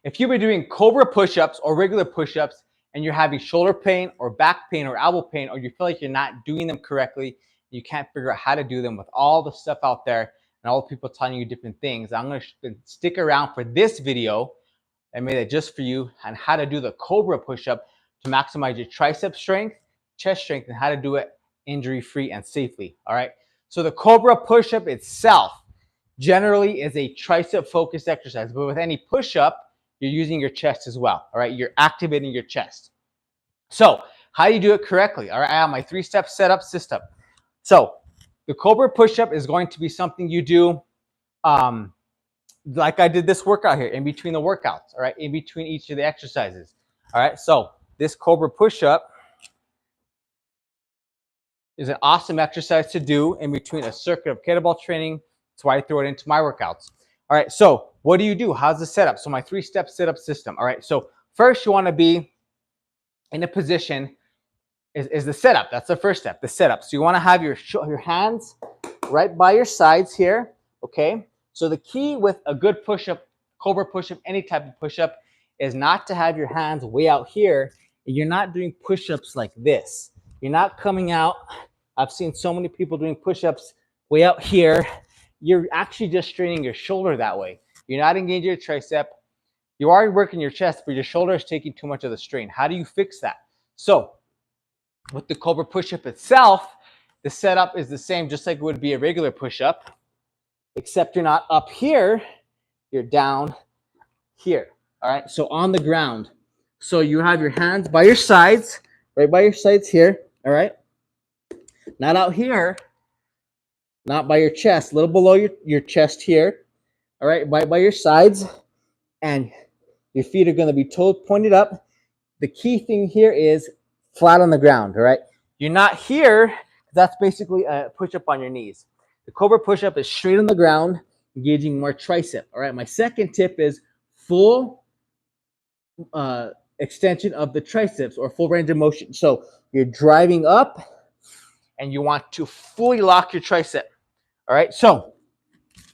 If you've been doing Cobra push-ups or regular push-ups and you're having shoulder pain or back pain or elbow pain, or you feel like you're not doing them correctly, you can't figure out how to do them with all the stuff out there and all the people telling you different things, I'm going to stick around for this video. I made it just for you on how to do the Cobra push-up to maximize your tricep strength, chest strength, and how to do it injury-free and safely. All right. So the Cobra push-up itself generally is a tricep-focused exercise, but with any push-up, you're using your chest as well. All right. You're activating your chest. So how do you do it correctly? All right. I have my 3-step setup system. So the Cobra push-up is going to be something you do like I did this workout here in between the workouts, all right, in between each of the exercises. All right, so this Cobra push-up is an awesome exercise to do in between a circuit of kettlebell training. That's why I throw it into my workouts. All right, so what do you do? How's the setup? So my 3-step setup system. All right, so first you want to be in a position is the setup. That's the first step, the setup. So you want to have your hands right by your sides here, okay? So the key with a good push-up, Cobra push-up, any type of push-up, is not to have your hands way out here. You're not doing push-ups like this. You're not coming out. I've seen so many people doing push-ups way out here. You're actually just straining your shoulder that way. You're not engaging your tricep. You are working your chest, but your shoulder is taking too much of the strain. How do you fix that? So with the Cobra push-up itself, the setup is the same, just like it would be a regular push-up. Except you're not up here, you're down here. All right, so on the ground. So you have your hands by your sides, right by your sides here. All right, not out here, not by your chest, a little below your chest here. All right, by your sides, and your feet are going to be pointed up. The key thing here is flat on the ground. All right, you're not here. That's basically a push-up on your knees. The Cobra push-up is straight on the ground, engaging more tricep. All right, my second tip is full extension of the triceps or full range of motion. So you're driving up and you want to fully lock your tricep. All right, so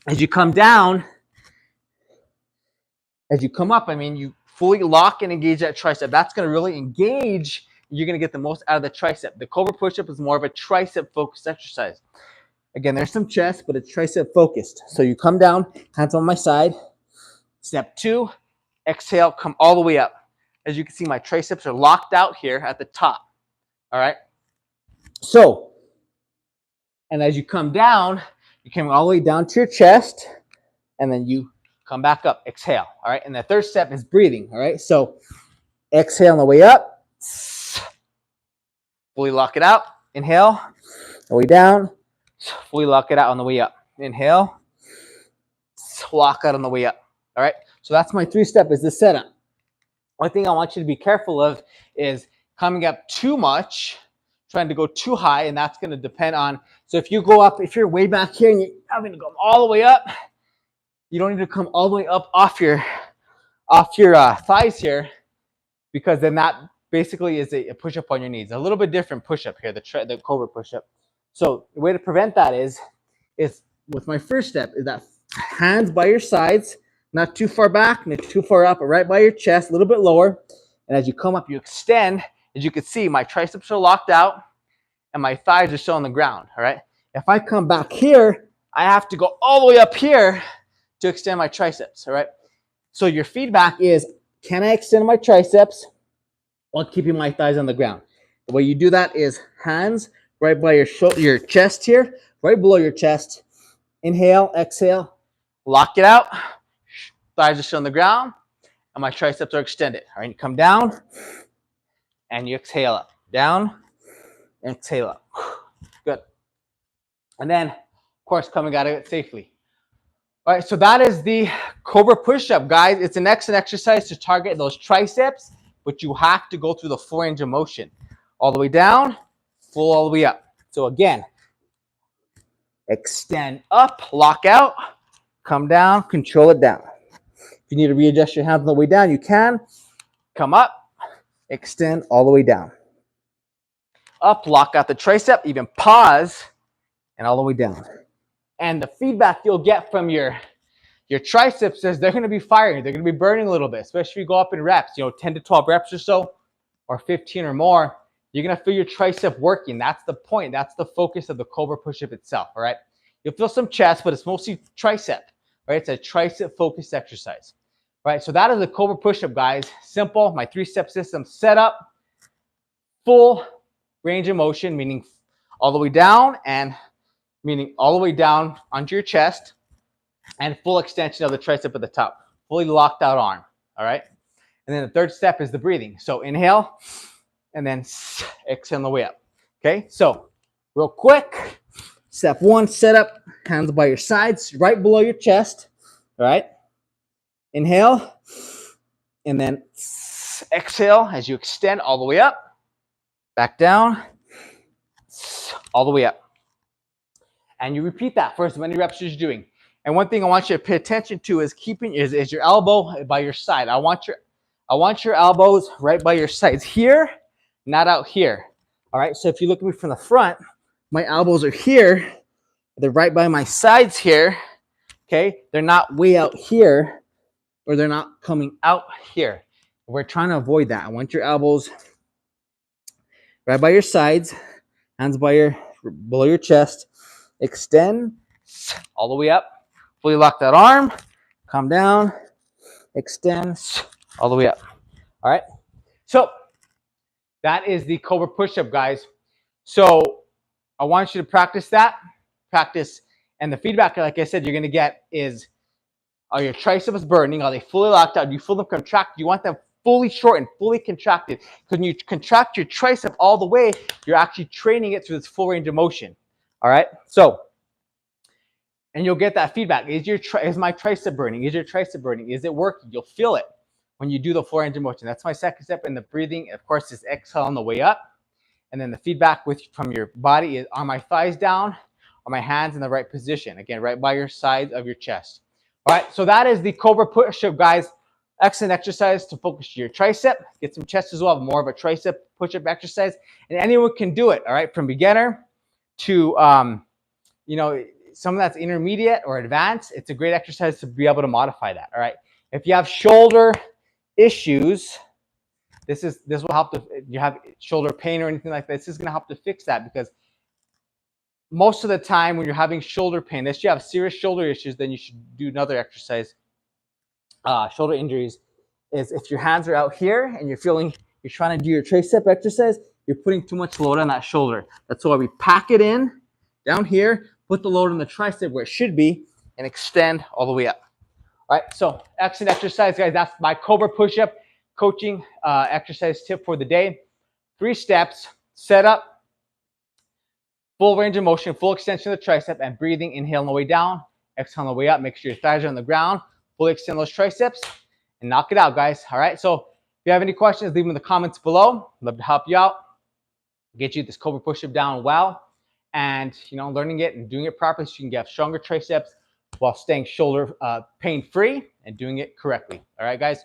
as you come down, as you come up, I mean, you fully lock and engage that tricep. That's going to really engage. You're going to get the most out of the tricep. The Cobra push-up is more of a tricep-focused exercise. Again, there's some chest, but it's tricep focused. So you come down, hands on my side. Step 2, exhale, come all the way up. As you can see, my triceps are locked out here at the top. All right. So, and as you come down, you come all the way down to your chest, and then you come back up, exhale. All right. And the third step is breathing. All right. So exhale on the way up, fully lock it out, inhale, the way down. Fully lock it out on the way up. Inhale, lock out on the way up. All right. So that's my 3-step is the setup. One thing I want you to be careful of is coming up too much, trying to go too high, and that's going to depend on. So if you go up, if you're way back here and you're having to go all the way up, you don't need to come all the way up off your thighs here, because then that basically is a push-up on your knees. A little bit different push-up here, the Cobra push-up. So the way to prevent that is with my first step is that hands by your sides, not too far back, not too far up, but right by your chest, a little bit lower. And as you come up, you extend. As you can see, my triceps are locked out and my thighs are still on the ground. All right. If I come back here, I have to go all the way up here to extend my triceps. All right. So your feedback is, can I extend my triceps while keeping my thighs on the ground? The way you do that is hands right by your chest here, right below your chest. Inhale, exhale, lock it out. Thighs are still on the ground, and my triceps are extended. All right, you come down, and you exhale up. Down, exhale up. Good. And then, of course, coming out of it safely. All right, so that is the Cobra push-up, guys. It's an excellent exercise to target those triceps, but you have to go through the full range of motion. All the way down, full all the way up. So again, extend up, lock out, come down, control it down. If you need to readjust your hands on the way down, you can. Come up, extend all the way down. Up, lock out the tricep, even pause, and all the way down. And the feedback you'll get from your Your triceps, they're going to be firing. They're going to be burning a little bit, especially if you go up in reps, 10 to 12 reps or so, or 15 or more. You're going to feel your tricep working. That's the point. That's the focus of the Cobra push-up itself, all right? You'll feel some chest, but it's mostly tricep, right? It's a tricep-focused exercise, right? So that is a Cobra push-up, guys. Simple. My 3-step system set up, full range of motion, meaning all the way down, and meaning all the way down onto your chest, and full extension of the tricep at the top, fully locked out arm, all right? And then the third step is the breathing. So inhale, and then exhale on the way up, okay? So real quick, step 1, set up, hands by your sides, right below your chest, all right? Inhale, and then exhale as you extend all the way up, back down, all the way up. And you repeat that for as many reps as you're doing. And one thing I want you to pay attention to is is your elbow by your side. I want your elbows right by your sides here, not out here. All right. So if you look at me from the front, my elbows are here. They're right by my sides here. Okay. They're not way out here, or they're not coming out here. We're trying to avoid that. I want your elbows right by your sides, hands by below your chest. Extend all the way up. Fully lock that arm, come down, extend all the way up. All right. So that is the Cobra push-up, guys. So I want you to practice that. And the feedback, like I said, you're going to get is, are your triceps burning? Are they fully locked out? Do you feel them contract? Do you want them fully shortened, fully contracted? Because when you contract your tricep all the way, you're actually training it through this full range of motion. All right. So, and you'll get that feedback. Is my tricep burning? Is your tricep burning? Is it working? You'll feel it when you do the full range of motion. That's my second step. And the breathing, of course, is exhale on the way up. And then the feedback from your body is, are my thighs down? Are my hands in the right position? Again, right by your sides of your chest. All right, so that is the Cobra push-up, guys. Excellent exercise to focus your tricep. Get some chest as well, more of a tricep push-up exercise. And anyone can do it, all right, from beginner to, some that's intermediate or advanced. It's a great exercise to be able to modify that, all right? If you have shoulder issues, this will help. If you have shoulder pain or anything like that, this is going to help to fix that, because most of the time when you're having shoulder pain, unless you have serious shoulder issues, then you should do another exercise. Shoulder injuries is if your hands are out here and you're trying to do your tricep exercise, you're putting too much load on that shoulder. That's why we pack it in down here, put the load on the tricep where it should be, and extend all the way up. All right, so excellent exercise, guys. That's my Cobra push-up coaching exercise tip for the day. 3 steps: set up, full range of motion, full extension of the tricep, and breathing. Inhale on the way down, exhale on the way up. Make sure your thighs are on the ground. Fully extend those triceps and knock it out, guys. All right, so if you have any questions, leave them in the comments below. I'd love to help you out, get you this Cobra push-up down well, and learning it and doing it properly so you can get stronger triceps while staying shoulder pain-free and doing it correctly. All right, guys.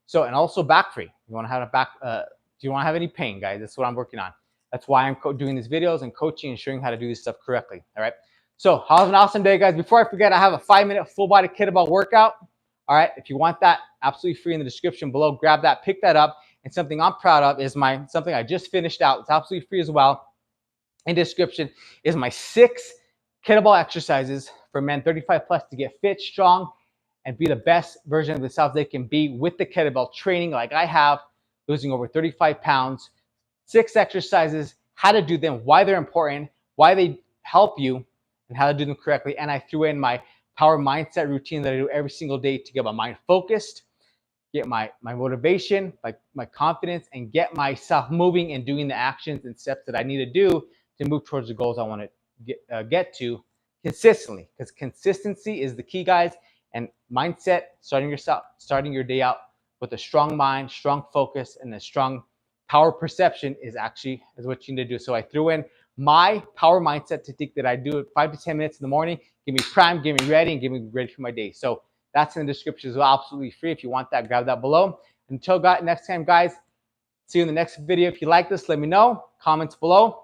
So, and also back-free. You want to have a back? Do you want to have any pain, guys? That's what I'm working on. That's why I'm doing these videos and coaching and showing how to do this stuff correctly. All right. So, have an awesome day, guys. Before I forget, I have a 5-minute full-body kettlebell workout. All right. If you want that, absolutely free in the description below. Grab that, pick that up. And something I'm proud of is something I just finished out. It's absolutely free as well. In the description is my 6 kettlebell exercises for men 35 plus to get fit, strong, and be the best version of themselves they can be with the kettlebell training like I have, losing over 35 pounds. 6 exercises, how to do them, why they're important, why they help you, and how to do them correctly. And I threw in my power mindset routine that I do every single day to get my mind focused, get my motivation, my confidence, and get myself moving and doing the actions and steps that I need to do to move towards the goals I want to get to consistently. Because consistency is the key, guys. And mindset, starting your day out with a strong mind, strong focus, and a strong power perception is what you need to do. So I threw in my power mindset technique that I do at 5 to 10 minutes in the morning. Give me primed, get me ready, and get me ready for my day. So that's in the description as well, absolutely free. If you want that, grab that below. Until next time, guys, see you in the next video. If you like this, let me know. Comments below.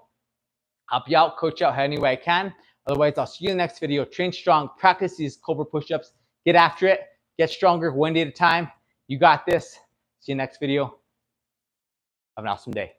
Help you out, coach you out any way I can. Otherwise, I'll see you in the next video. Train strong, practice these Cobra push-ups, Get after it. Get stronger one day at a time. You got this. See you next video. Have an awesome day.